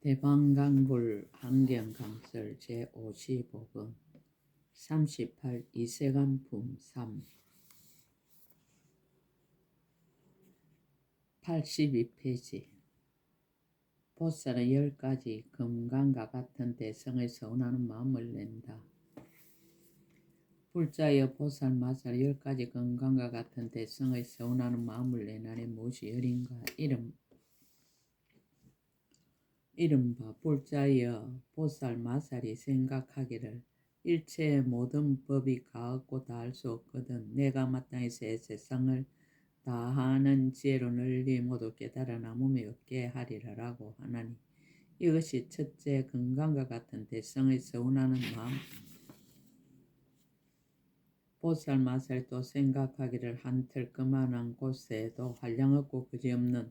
대방강불 환경강설 제55권 38 이세간품 3 82페이지 보살은 10가지 금강과 같은 대성을 서운하는 마음을 낸다. 불자여 보살 마살 10가지 금강과 같은 대성을 서운하는 마음을 내나니 무엇이 열인가. 이른바 불자여 보살 마살이 생각하기를 일체의 모든 법이 가없고 다할 수 없거든 내가 마땅히 새 세상을 다하는 지혜로 널리 모두 깨달아 남음이 없게 하리라라고 하나니 이것이 첫째 건강과 같은 대성의 서운하는 마음. 보살 마살도 생각하기를 한틀 그만한 곳에도 한량없고 그지없는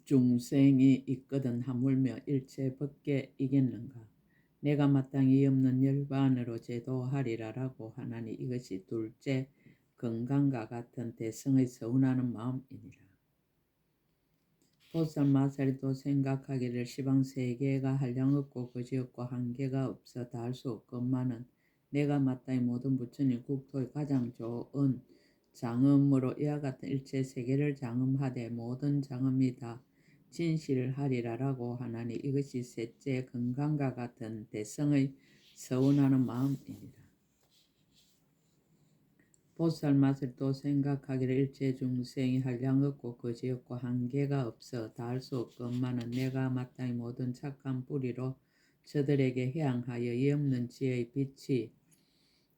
중생이 있거든 하물며 일체 법계 이겠는가. 내가 마땅히 없는 열반으로 제도하리라라고 하나니 이것이 둘째 건강과 같은 대성의 서운하는 마음이니라. 보살 마살도 생각하기를 시방세계가 한량없고 그지없고 한계가 없어 다할 수 없건만은 내가 마땅히 모든 부처님 국토의 가장 좋은 장엄으로 이와 같은 일체 세계를 장엄하되 모든 장엄이 다 진실하리라라고 하나니 이것이 셋째 건강과 같은 대성의 서운하는 마음이니라. 보살 마살도 생각하기를 일체 중생이 한량없고 그지없고 한계가 없어 다할 수 없건만은 내가 마땅히 모든 착한 뿌리로 저들에게 해양하여 이 없는 지혜의 빛이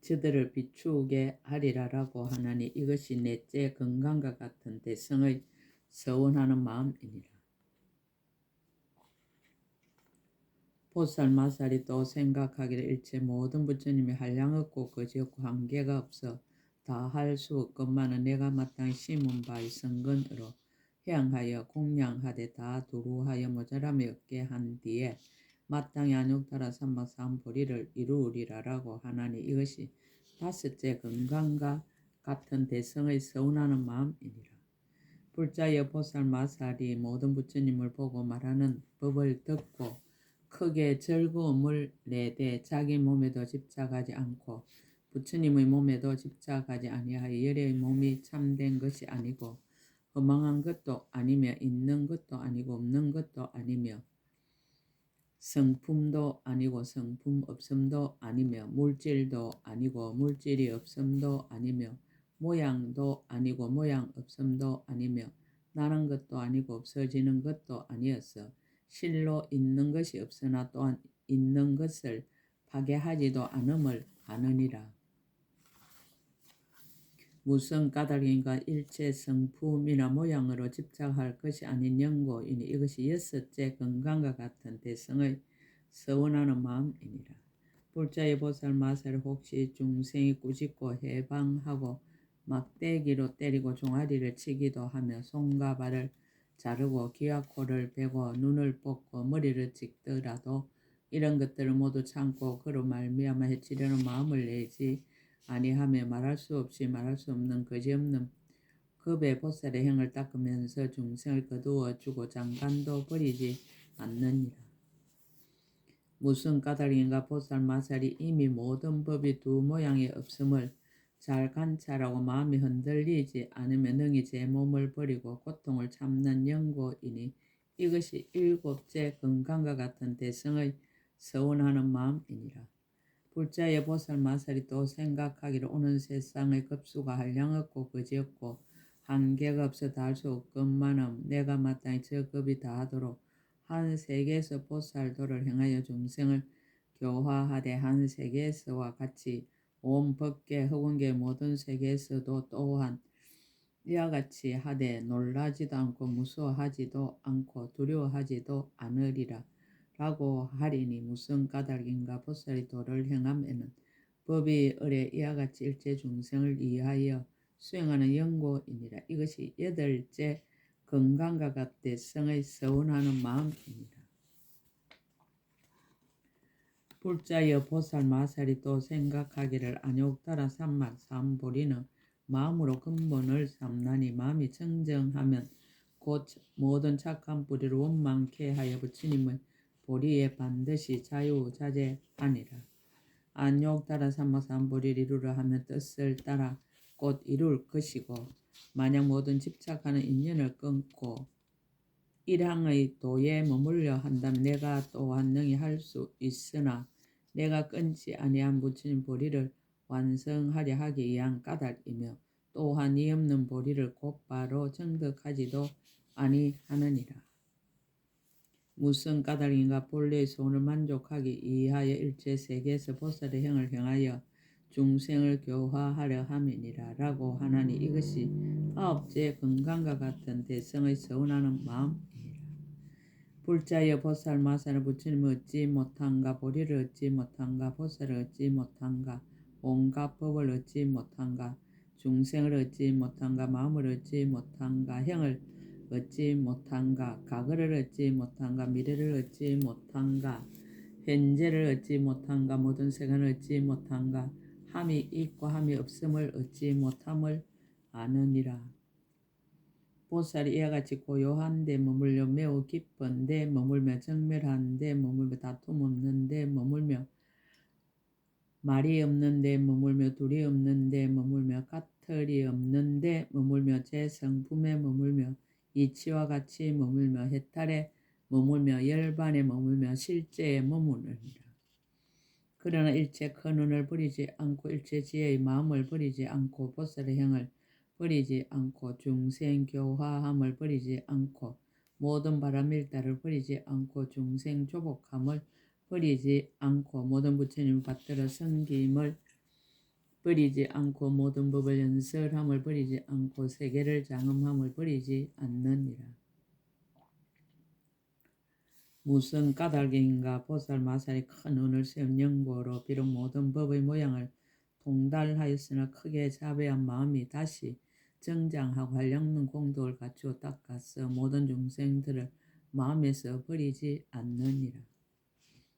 저들을 비추게 하리라라고 하나니 이것이 넷째 건강과 같은 대성의 서운하는 마음이니라. 보살 마살이 또 생각하기를 일체 모든 부처님이 한량없고 그지없고 한계가 없어 다할 수 없건만은 내가 마땅히 심은 바의 성근으로 해양하여 공양하되 다 두루하여 모자람이 없게 한 뒤에 마땅히 안욕따라 삼박삼보리를 이루으리라라고 하나니 이것이 다섯째 건강과 같은 대성의 서운하는 마음이니라. 불자여 보살 마살이 모든 부처님을 보고 말하는 법을 듣고 크게 즐거움을 내되 자기 몸에도 집착하지 않고 부처님의 몸에도 집착하지 아니하여 열의 몸이 참된 것이 아니고 허망한 것도 아니며 있는 것도 아니고 없는 것도 아니며 성품도 아니고 성품 없음도 아니며 물질도 아니고 물질이 없음도 아니며 모양도 아니고 모양 없음도 아니며 나는 것도 아니고 없어지는 것도 아니었어 실로 있는 것이 없으나 또한 있는 것을 파괴하지도 않음을 아느니라. 무슨 까닭인가 일체 성품이나 모양으로 집착할 것이 아닌 영고이니 이것이 여섯째 건강과 같은 대성의 서운하는 마음이니라. 불자의 보살 마살 혹시 중생이 꾸짖고 해방하고 막대기로 때리고 종아리를 치기도 하며 손과 발을 자르고 귀와 코를 베고 눈을 뽑고 머리를 찍더라도 이런 것들을 모두 참고 그로 말미암아 해치려는 마음을 내지 아니하며 말할 수 없이 말할 수 없는 그지없는 급의 보살의 행을 닦으면서 중생을 거두어 주고 장관도 버리지 않느니라. 무슨 까닭인가 보살 마살이 이미 모든 법이 두 모양이 없음을 잘 관찰하고 마음이 흔들리지 않으면 능히 제 몸을 버리고 고통을 참는 영고이니 이것이 일곱째 건강과 같은 대성의 서운하는 마음이니라. 불자의 보살 마살이 또 생각하기를 오는 세상의 급수가 한량없고 그지없고 한계가 없어 다할 수 없건만은 내가 마땅히 저 급이 다하도록 한 세계에서 보살도를 행하여 중생을 교화하되 한 세계에서와 같이 온 법계 허공계 모든 세계에서도 또한 이와 같이 하되 놀라지도 않고 무서워하지도 않고 두려워하지도 않으리라 라고 하리니 무슨 까닭인가 보살이 도를 행함에는 법이 을에 이와 같이 일체 중생을 위하여 수행하는 영고이니라. 이것이 여덟째 건강과 같은 성의 서운하는 마음이니라. 불자여 보살 마살이 또 생각하기를 안욕따라 삼막삼보리는 마음으로 근본을 삼나니 마음이 청정하면 곧 모든 착한 뿌리를 원망케 하여 부처님의 보리에 반드시 자유자재하니라. 안욕 따라 삼박삼 보리를 이루려 하면 뜻을 따라 곧 이룰 것이고 만약 모든 집착하는 인연을 끊고 일항의 도에 머물려 한다면 내가 또한 능히 할 수 있으나 내가 끊지 아니한 부처님 보리를 완성하려 하기 위한 까닭이며 또한 이 없는 보리를 곧바로 정득하지도 아니하느니라. 무슨 까닭인가? 본래의 소원을 만족하기 위하여 일체 세계에서 보살의 형을 행하여 중생을 교화하려 함이니라 라고 하나니 이것이 아홉째 건강과 같은 대성의 서운하는 마음이니라. 불자여 보살 마살을 부처님을 얻지 못한가? 보리를 얻지 못한가? 보살을 얻지 못한가? 온갖 법을 얻지 못한가? 중생을 얻지 못한가? 마음을 얻지 못한가? 형을 얻지 못한가? 과거를 얻지 못한가? 미래를 얻지 못한가? 현재를 얻지 못한가? 모든 세간을 얻지 못한가? 함이 있고 함이 없음을 얻지 못함을 아느니라. 보살이 이와 같이 고요한 데 머물며 매우 깊은 데 머물며 정멸한 데 머물며 다툼 없는 데 머물며 말이 없는 데 머물며 둘이 없는 데 머물며 까틀이 없는 데 머물며 제 성품에 머물며 이치와 같이 머물며 해탈에 머물며 열반에 머물며 실제에 머무르니라. 그러나 일체 큰 운을 버리지 않고 일체 지혜의 마음을 버리지 않고 보살의 형을 버리지 않고 중생 교화함을 버리지 않고 모든 바람일다를 버리지 않고 중생 조복함을 버리지 않고 모든 부처님을 받들어 섬김을 버리지 않고 모든 법을 연설함을 버리지 않고 세계를 장엄함을 버리지 않느니라. 무슨 까닭인가? 보살 마살이 큰 운을 세운 연고로 비록 모든 법의 모양을 통달하였으나 크게 자비한 마음이 다시 정장하고 한량는 공덕을 갖추어 닦아서 모든 중생들을 마음에서 버리지 않느니라.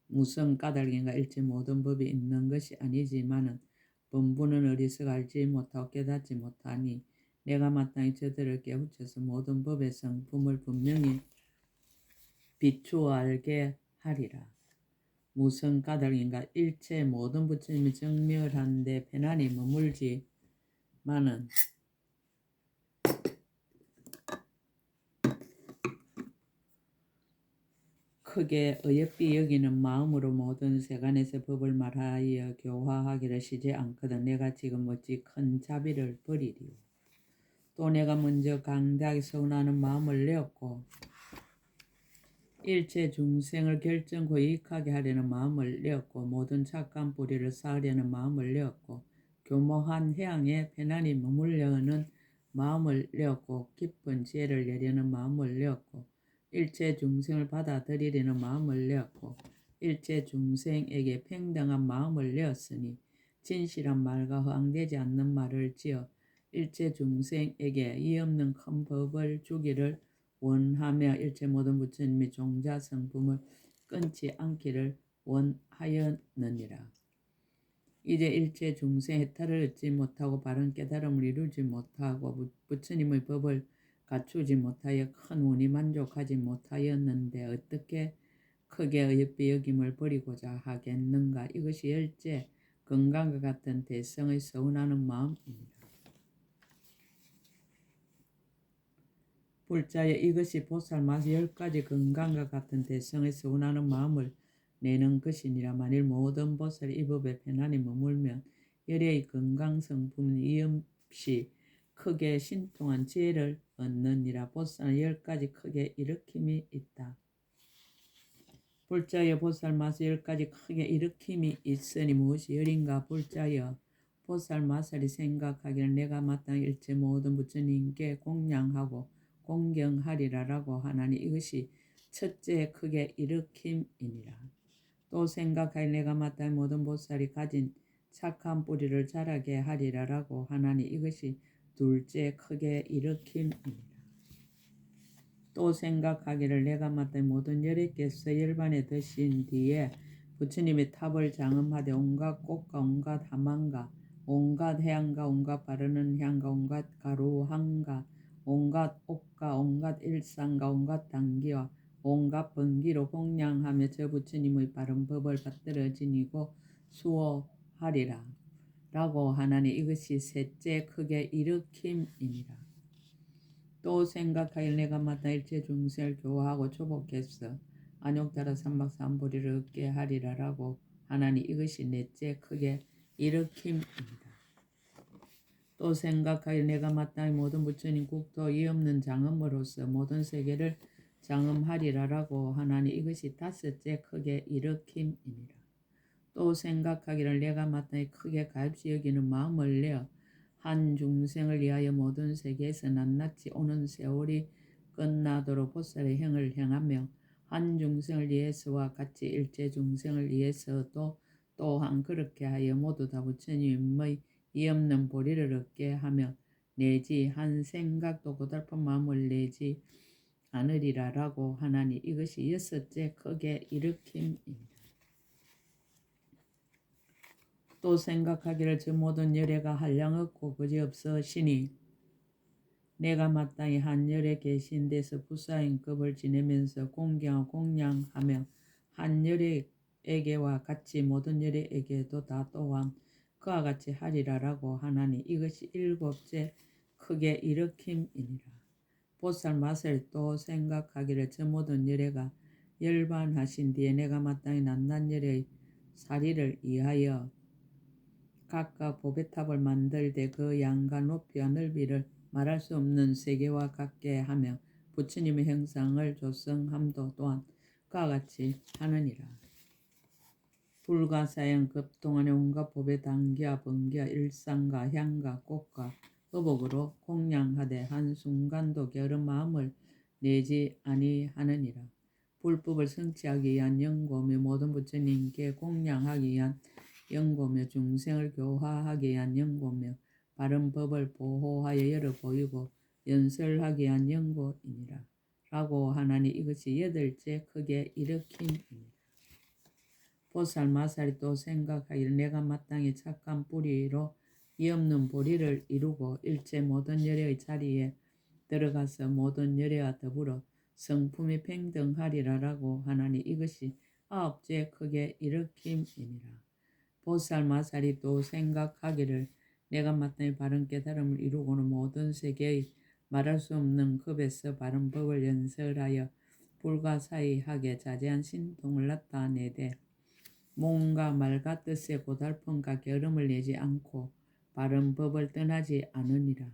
무슨 까닭인가? 일체 모든 법이 있는 것이 아니지만은 본분은 어리석어 알지 못하고 깨닫지 못하니 내가 마땅히 저들을 깨우쳐서 모든 법의 성품을 분명히 비추어 알게 하리라. 무슨 까닭인가? 일체 모든 부처님이 정멸한데 편안히 머물지만은 크게 어여삐 여기는 마음으로 모든 세간에서 법을 말하여 교화하기를 쉬지 않거든 내가 지금 어찌 큰 자비를 버리리요. 또 내가 먼저 강대하게 서운하는 마음을 내었고 일체 중생을 결정코 이익하게 하려는 마음을 내었고 모든 착한 뿌리를 쌓으려는 마음을 내었고 교모한 해양에 편안히 머물려는 마음을 내었고 깊은 지혜를 내려는 마음을 내었고 일체 중생을 받아들이려는 마음을 내었고 일체 중생에게 평등한 마음을 내었으니 진실한 말과 허황되지 않는 말을 지어 일체 중생에게 이 없는 큰 법을 주기를 원하며 일체 모든 부처님이 종자 성품을 끊지 않기를 원하였느니라. 이제 일체 중생 해탈을 얻지 못하고 바른 깨달음을 이루지 못하고 부처님의 법을 갖추지 못하여 큰 운이 만족하지 못하였는데 어떻게 크게 어여삐 여김을 버리고자 하겠는가? 이것이 열째 건강과 같은 대성의 서운하는 마음입니다. 불자여 이것이 보살 마스 10가지 건강과 같은 대성의 서운하는 마음을 내는 것이니라. 만일 모든 보살이 이 법에 편안히 머물면 열의 건강 성품은 이없이 크게 신통한 지혜를 얻느니라. 보살은 10가지 크게 일으킴이 있다. 불자여 보살 마스 10가지 크게 일으킴이 있으니 무엇이 열인가? 불자여 보살 마살이 생각하기를 내가 마땅히 일체 모든 부처님께 공양하고 공경하리라라고 하나니 이것이 첫째 크게 일으킴이니라. 또 생각하여 내가 마땅히 모든 보살이 가진 착한 뿌리를 자라게 하리라라고 하나니 이것이 둘째 크게 일으킴이니라. 또 생각하기를 내가 마땅히 모든 열애께서 열반에 드신 뒤에 부처님이 탑을 장엄하되 온갖 꽃과 온갖 하만과 온갖 해양과 온갖 바르는 향과 온갖 가루향과 온갖 옥과 온갖 일상과 온갖 단기와 온갖 번기로 공양하며 저 부처님의 바른 법을 받들어 지니고 수호하리라. 라고 하나니 이것이 셋째 크게 일으킴이니라. 또 생각하길 내가 마다 일체 중생을 교화하고 조복해서 안욕자라 삼박삼보리를 얻게 하리라. 라고 하나니 이것이 넷째 크게 일으킴이니라. 또 생각하길 내가 마땅히 모든 부처님 국도 이 없는 장엄으로서 모든 세계를 장엄하리라. 라고 하나니 이것이 다섯째 크게 일으킴이니라. 또 생각하기를 내가 마땅히 크게 가엾이 여기는 마음을 내어 한 중생을 위하여 모든 세계에서 낱낱이 오는 세월이 끝나도록 보살의 행을 행하며 한 중생을 위해서와 같이 일체 중생을 위해서도 또한 그렇게 하여 모두 다 부처님의 이 없는 보리를 얻게 하며 내지 한 생각도 고달픈 마음을 내지 않으리라. 라고 하나니 이것이 여섯째 크게 일으킴입니다. 또 생각하기를 저 모든 열애가 한량 없고 그지없으시니 내가 마땅히 한 열에 계신 데서 부사행급을 지내면서 공경하고 공양하며 한 열애에게와 같이 모든 열애에게도 다 또한 그와 같이 하리라. 라고 하나니 이것이 일곱째 크게 일으킴이니라. 보살 마살 또 생각하기를 저 모든 열애가 열반하신 뒤에 내가 마땅히 낱낱 열애의 사리를 이하여 각각 보배탑을 만들되 그 양과 높이와 넓이를 말할 수 없는 세계와 같게 하며 부처님의 형상을 조성함도 또한 그와 같이 하느니라. 불가사형 급동안의 온갖 보배 단기와 번기와 일상과 향과 꽃과 의복으로 공양하되 한순간도 게으른 마음을 내지 아니하느니라. 불법을 성취하기 위한 연고며 모든 부처님께 공양하기 위한 연고며 중생을 교화하기 위한 연고며 바른 법을 보호하여 열어 보이고 연설하기 위한 연고이니라. 라고 하나니 이것이 여덟째 크게 일으킴이니라. 보살 마살이 또 생각하기를 내가 마땅히 착한 뿌리로 이 없는 보리를 이루고 일체 모든 열애의 자리에 들어가서 모든 열애와 더불어 성품이 평등하리라. 라고 하나니 이것이 아홉째 크게 일으킴이니라. 보살 마살이 또 생각하기를 내가 마땅히 바른 깨달음을 이루고는 모든 세계의 말할 수 없는 급에서 바른 법을 연설하여 불가사의하게 자제한 신통을 나타내되 몸과 말과 뜻의 고달픔과 게으름을 내지 않고 바른 법을 떠나지 않으니라.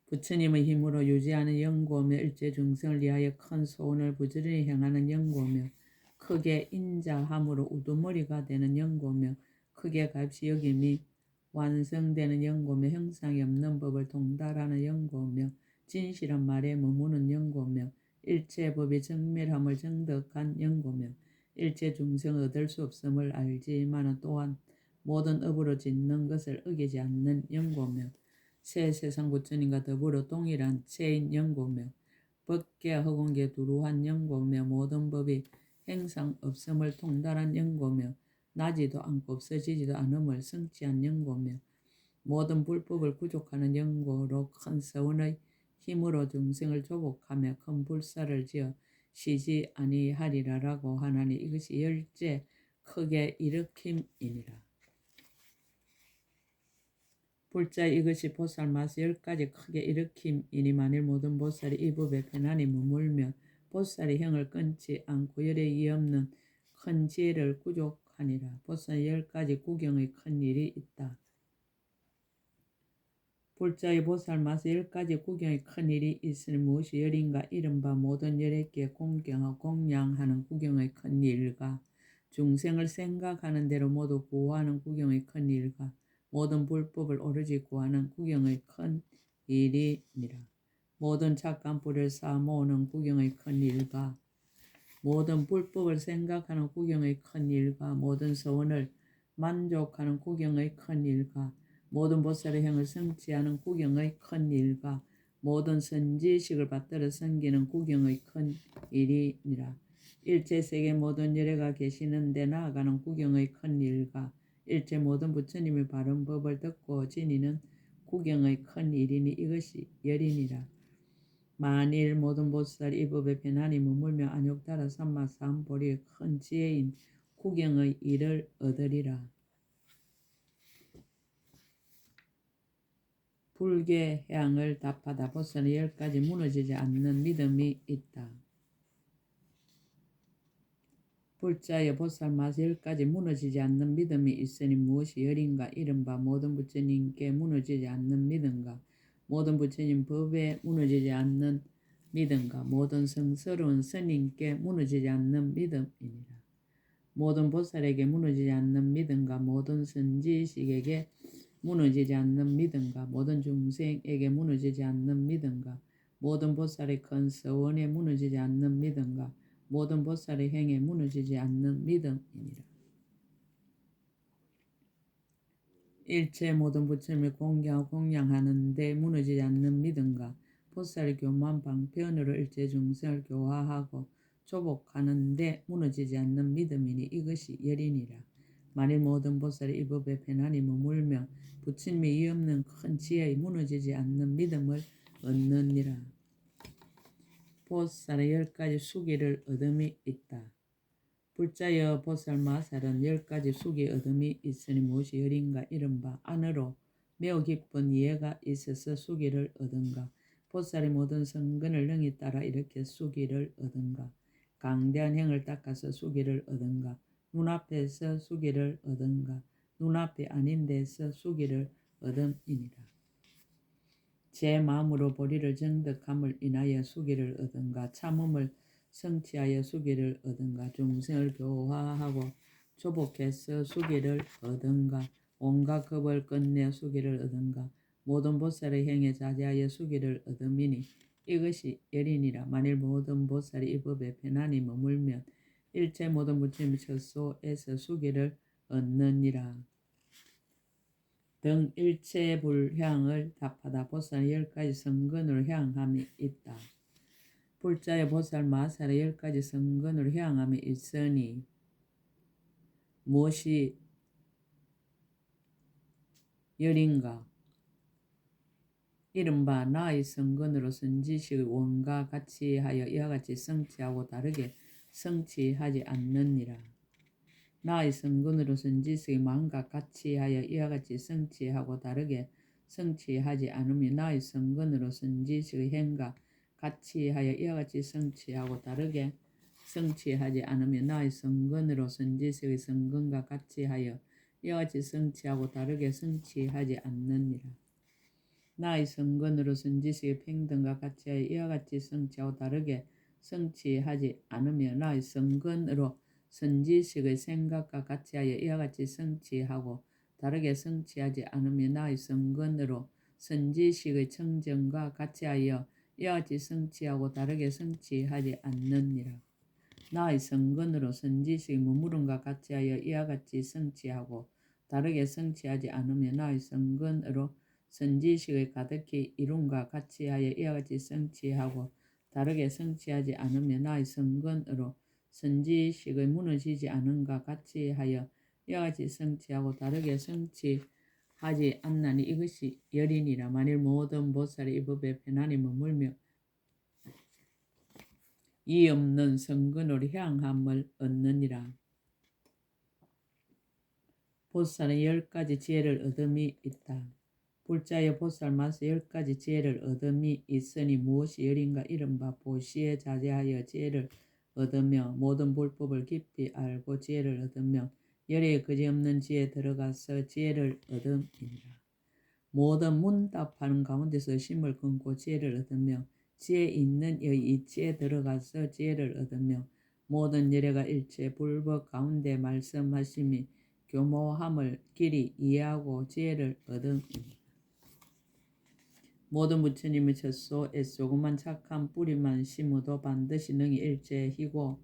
부처님의 힘으로 유지하는 연고며 일체 중생을 위하여 큰 소원을 부지런히 행하는 연고며 크게 인자함으로 우두머리가 되는 연고며 크게 가엾이 여김이 완성되는 연고며 형상이 없는 법을 통달하는 연고며 진실한 말에 머무는 연고며 일체 법이 정밀함을 정덕한 연고며 일체 중생을 얻을 수 없음을 알지만 또한 모든 업으로 짓는 것을 어기지 않는 연고며 새 세상 부처님과 더불어 동일한 체인 연고며 법계 허공계 두루한 연고며 모든 법이 행상 없음을 통달한 연고며 나지도 않고 없어지지도 않음을 성취한 연고며 모든 불법을 구족하는 연고로 큰 서원의 힘으로 중생을 조복하며 큰 불사를 지어 쉬지 아니하리라. 라고 하나니 이것이 열째 크게 일으킴이니라. 불자 이것이 보살 마스 10가지 크게 일으킴이니 만일 모든 보살이 이 법에 편안히 머물며 보살의 형을 끊지 않고 열에 이 없는 큰 지혜를 구족하니라. 보살 10가지 구경의 큰 일이 있다. 불자의 보살 마스 10가지 구경의 큰 일이 있으니 무엇이 열인가 이른바 모든 열애께 공경하고 공양하는 구경의 큰 일과 중생을 생각하는 대로 모두 구호하는 구경의 큰 일과 모든 불법을 오로지 구하는 구경의 큰 일이니라. 모든 착한 뿌리를 쌓아 모으는 구경의 큰 일과 모든 불법을 생각하는 구경의 큰 일과 모든 서원을 만족하는 구경의 큰 일과 모든 보살의 형을 성취하는 구경의 큰 일과 모든 선지식을 받들어 섬기는 구경의 큰 일이니라. 일체 세계 모든 열애가 계시는 데 나아가는 구경의 큰 일과 일체 모든 부처님의 바른 법을 듣고 지니는 구경의 큰 일이니 이것이 열이니라. 만일 모든 보살이 이 법에 편안히 머물며 안욕따라 삼마사한 보리의 큰 지혜인 구경의 일을 얻으리라. 불계 해양을 답하다 보살은 10가지 무너지지 않는 믿음이 있다. 불자의 보살 마스 10가지 무너지지 않는 믿음이 있으니 무엇이 열인가? 이른바 모든 부처님께 무너지지 않는 믿음과 모든 부처님 법에 무너지지 않는 믿음과 모든 성스러운 스님께 무너지지 않는 믿음이니라. 모든 보살에게 무너지지 않는 믿음과 모든 선지식에게 무너지지 않는 믿음과 모든 중생에게 무너지지 않는 믿음과 모든 보살의 큰 서원에 무너지지 않는 믿음과 모든 보살의 행에 무너지지 않는 믿음이니라. 일체 모든 부처님을 공경하고 공양하는 데 무너지지 않는 믿음과 보살의 교만 방편으로 일체 중생을 교화하고 조복하는 데 무너지지 않는 믿음이니 이것이 열이니라. 만일 모든 보살이 이 법에 편안히 머물며 부처님의 이없는 큰 지혜에 무너지지 않는 믿음을 얻느니라. 보살의 10가지 수기를 얻음이 있다. 불자여 보살 마살은 10가지 수기 얻음이 있으니 무엇이 열인가? 이른바 안으로 매우 깊은 이해가 있어서 수기를 얻은가? 보살의 모든 성근을 능히 따라 이렇게 수기를 얻은가? 강대한 행을 닦아서 수기를 얻은가? 눈앞에서 수기를 얻은가? 눈앞이 아닌 데서 수기를 얻음이니라. 제 마음으로 보리를 정득함을 인하여 수기를 얻은가? 참음을 성취하여 수기를 얻은가? 중생을 교화하고 조복해서 수기를 얻은가? 온갖 겁을 끝내 수기를 얻은가? 모든 보살의 행에 자제하여 수기를 얻음이니 이것이 열이니라. 만일 모든 보살이 이 법에 편안히 머물면 일체 모든 부처님의 처소에서 수기를 얻느니라. 등 일체 불향을 답하다 보살은 10가지 성근으로 향함이 있다. 불자의 보살 마살의 10가지 성근으로 향함이 있으니 무엇이 열인가? 이른바 나의 성근으로 선지식의 원과 같이 하여 이와 같이 성취하고 다르게 성취하지 않느니라. 나의 성근으로 선지식의 만과 같이 하여 이와 같이 성취하고 다르게 성취하지 않으며 나의 성근으로 선지식의 행과 같이 하여 이와 같이 성취하고 다르게 성취하지 않으며 나의 성근으로 선지식의 성근과 같이 하여 이와 같이 성취하고 다르게 성취하지 않느니라. 나의 성근으로 선지식의 평등과 같이 하여 이와 같이 성취하고 다르게 성취하지 않으며 나의 성근으로 선지식의 생각과 같이 하여 이와 같이 성취하고 다르게 성취하지 않으며 나의 성근으로 선지식의 청정과 같이 하여 이와 같이 성취하고 다르게 성취하지 않느니라. 나의 성근으로 선지식의 머무름과 같이 하여 이와 같이 성취하고 다르게 성취하지 않으며 나의 성근으로 선지식의 가득히 이룸과 같이 하여 이와 같이 성취하고 다르게 성취하지 않으며 나의 성근으로 선지식의 무너지지 않음과 같이 하여 이와 같이 성취하고 다르게 성취하지 않나니 이것이 열이니라. 만일 모든 보살이 이 법에 편안히 머물며 이 없는 성근으로 향함을 얻느니라. 보살은 10가지 지혜를 얻음이 있다. 불자의 보살 마스 10가지 지혜를 얻음이 있으니 무엇이 열인가? 이른바 보시에 자제하여 지혜를 얻으며 모든 불법을 깊이 알고 지혜를 얻으며 열에 그지없는 지혜에 들어가서 지혜를 얻음이니라. 모든 문답하는 가운데서 심을 끊고 지혜를 얻으며 지혜 있는 의 이치에 들어가서 지혜를 얻으며 모든 열애가 일체 불법 가운데 말씀하심이 교모함을 길이 이해하고 지혜를 얻음이니라. 모든 부처님의 처소에 조그만 착한 뿌리만 심어도 반드시 능히 일체 희고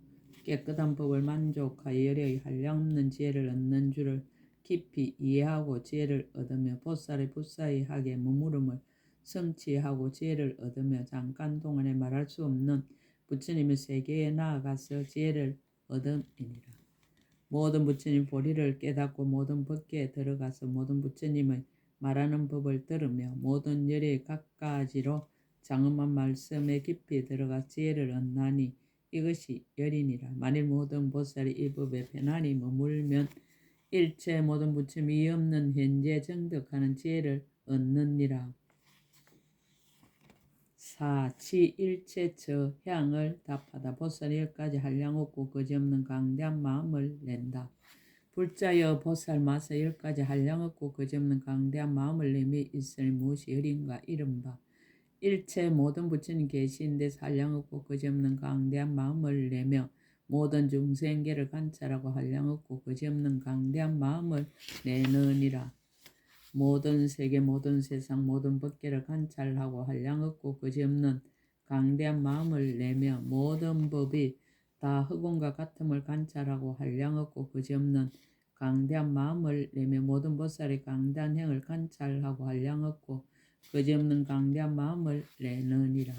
깨끗한 법을 만족하여 열의 한량없는 지혜를 얻는 줄을 깊이 이해하고 지혜를 얻으며 보살의 불사의하게 머무름을 성취하고 지혜를 얻으며 잠깐 동안에 말할 수 없는 부처님의 세계에 나아가서 지혜를 얻음이니라. 모든 부처님 보리를 깨닫고 모든 법계에 들어가서 모든 부처님의 말하는 법을 들으며 모든 열의 각가지로 장엄한 말씀에 깊이 들어가 지혜를 얻나니 이것이 열이니라. 만일 모든 보살이 이 법에 편안히 머물면 일체 모든 부처님이 없는 현재 정득하는 지혜를 얻느니라. 4. 치 일체처 향을 답하다. 보살이 여기까지 한량 없고 거지없는 강대한 마음을 낸다. 불자여 보살 마사 열까지 한량 없고 거지없는 강대한 마음을 내미 있으니 무엇이 열인가 이른바 일체 모든 부처님 계신 데서 한량 없고 거지없는 강대한 마음을 내며 모든 중생계를 관찰하고 한량 없고 거지없는 강대한 마음을 내느니라. 모든 세계 모든 세상 모든 법계를 관찰하고 한량 없고 거지없는 강대한 마음을 내며 모든 법이 다 흑원과 같음을 관찰하고 한량 없고 거지없는 강대한 마음을 내며 모든 보살의 강대한 행을 관찰하고 한량 없고 거지없는 강대한 마음을 내느니라.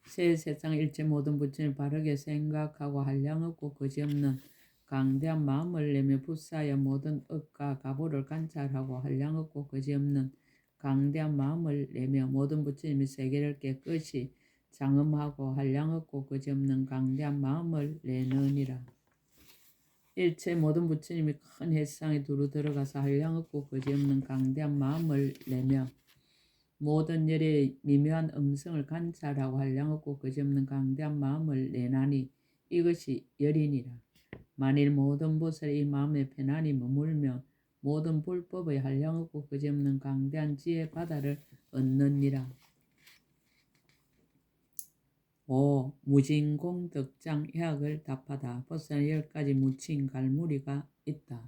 새 세상 일체 모든 부처님 바르게 생각하고 한량 없고 거지없는 강대한 마음을 내며 불사여 모든 업과 가보를 관찰하고 한량 없고 거지없는 강대한 마음을 내며 모든 부처님의 세계를 깨끗이 장엄하고 한량 없고 거지없는 강대한 마음을 내느니라. 일체 모든 부처님이 큰 햇상에 두루 들어가서 한량 없고 거지없는 강대한 마음을 내며 모든 열의 미묘한 음성을 관찰하고 한량 없고 거지없는 강대한 마음을 내나니 이것이 열이니라. 만일 모든 보살이 이 마음에 편안히 머물며 모든 불법의 한량 없고 거지없는 강대한 지혜 바다를 얻느니라. 5. 무진공덕장 해악을 답하다. 보살 10가지 무친 갈무리가 있다.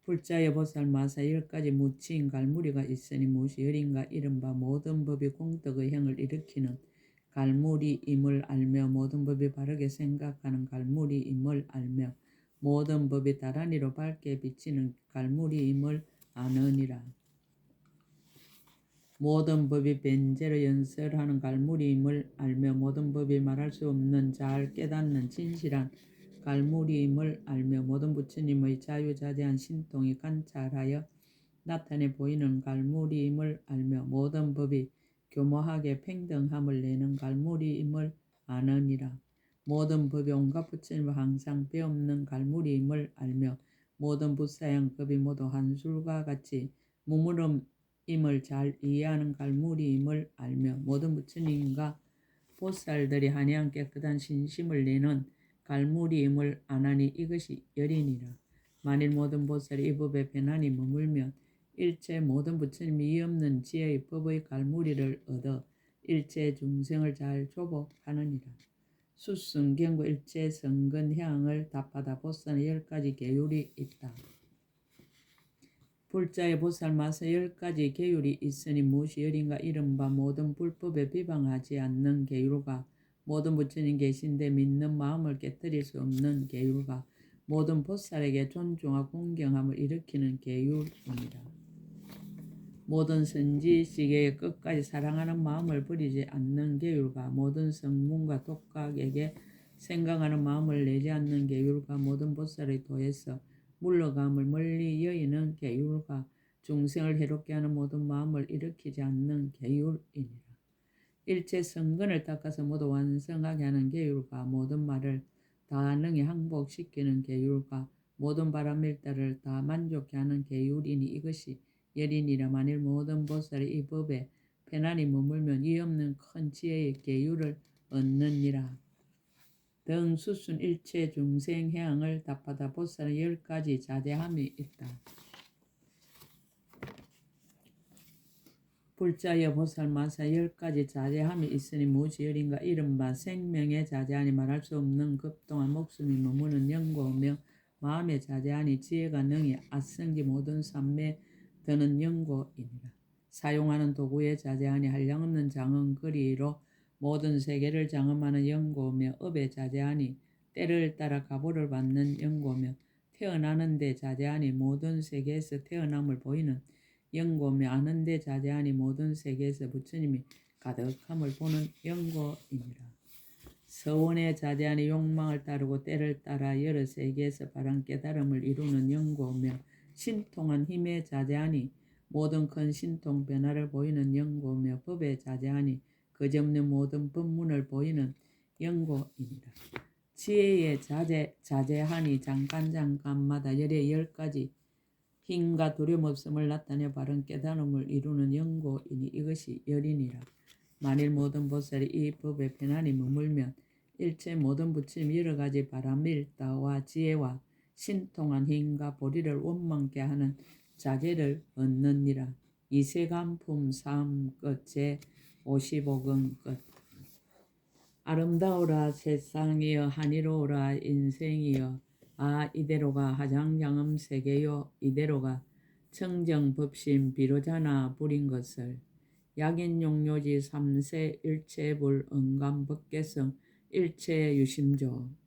불자의 보살 마사 10가지 무친 갈무리가 있으니 무엇이 열인가 이른바 모든 법이 공덕의 행을 일으키는 갈무리임을 알며 모든 법이 바르게 생각하는 갈무리임을 알며 모든 법이 다란이로 밝게 비치는 갈무리임을 아느니라. 모든 법이 변제로 연설하는 갈무리임을 알며 모든 법이 말할 수 없는 잘 깨닫는 진실한 갈무리임을 알며 모든 부처님의 자유자재한 신통이 관찰하여 나타내 보이는 갈무리임을 알며 모든 법이 교모하게 평등함을 내는 갈무리임을 아느니라. 모든 법이 온갖 부처님을 항상 배없는 갈무리임을 알며 모든 부사양급이 모두 한술과 같이 무물음임을 잘 이해하는 갈무리임을 알며 모든 부처님과 보살들이 한양 깨끗한 신심을 내는 갈무리임을 아나니 이것이 열이니라. 만일 모든 보살이 이 법에 편안히 머물면 일체 모든 부처님이 이 없는 지혜의 법의 갈무리를 얻어 일체 중생을 잘 조복하느니라. 수승경구 일체 성근향을 답하다. 보살은 10가지 계율이 있다. 불자의 보살 마사 10가지 계율이 있으니 무엇이 열인가 이른바 모든 불법에 비방하지 않는 계율과 모든 부처님 계신데 믿는 마음을 깨뜨릴 수 없는 계율과 모든 보살에게 존중하고 공경함을 일으키는 계율입니다. 모든 선지식에게 끝까지 사랑하는 마음을 버리지 않는 계율과 모든 성문과 독각에게 생각하는 마음을 내지 않는 계율과 모든 보살의 도에서 물러감을 멀리 여의는 계율과 중생을 해롭게 하는 모든 마음을 일으키지 않는 계율이니라. 일체 성근을 닦아서 모두 완성하게 하는 계율과 모든 말을 다 능히 항복시키는 계율과 모든 바람일다를 다 만족케 하는 계율이니 이것이 열이니라. 만일 모든 보살이 이 법에 편안히 머물면 이 없는 큰 지혜의 계율을 얻느니라. 등 수순 일체 중생 해양을 답하다. 보살은 10가지 자제함이 있다. 불자여 보살 마사 10가지 자제함이 있으니 무엇이 열인가 이른바 생명의 자제하니 말할 수 없는 급동안 목숨이 머무는 연고며 마음의 자제하니 지혜가 능히 아성지 모든 삼매 드는 연고이니라. 사용하는 도구의 자제하니 한량없는 장엄거리로 모든 세계를 장엄하는 연고며 업의 자제하니 때를 따라 가보를 받는 연고며 태어나는 데 자제하니 모든 세계에서 태어남을 보이는 연고며 아는 데 자제하니 모든 세계에서 부처님이 가득함을 보는 연고이니라. 서원에 자제하니 욕망을 따르고 때를 따라 여러 세계에서 바른 깨달음을 이루는 연고며 신통한 힘에 자제하니 모든 큰 신통 변화를 보이는 연고며 법에 자제하니 그점없는 모든 법문을 보이는 연고이니라. 지혜에 자제하니 잠깐마다 열의 10가지 힘과 두려움 없음을 나타내 바른 깨달음을 이루는 연고이니 이것이 열이니라. 만일 모든 보살이 이 법에 편안히 머물면 일체 모든 부처님 여러 가지 바라밀다와 지혜와 신통한 힘과 보리를 원망케 하는 자제를 얻느니라. 이세간품 3 끝 제55권 끝. 아름다우라 세상이여 한이로우라 인생이여 이대로가 하장장음 세계요 이대로가 청정법심 비로자나 부린 것을 약인용료지 3세 일체불 언감법계성 일체유심조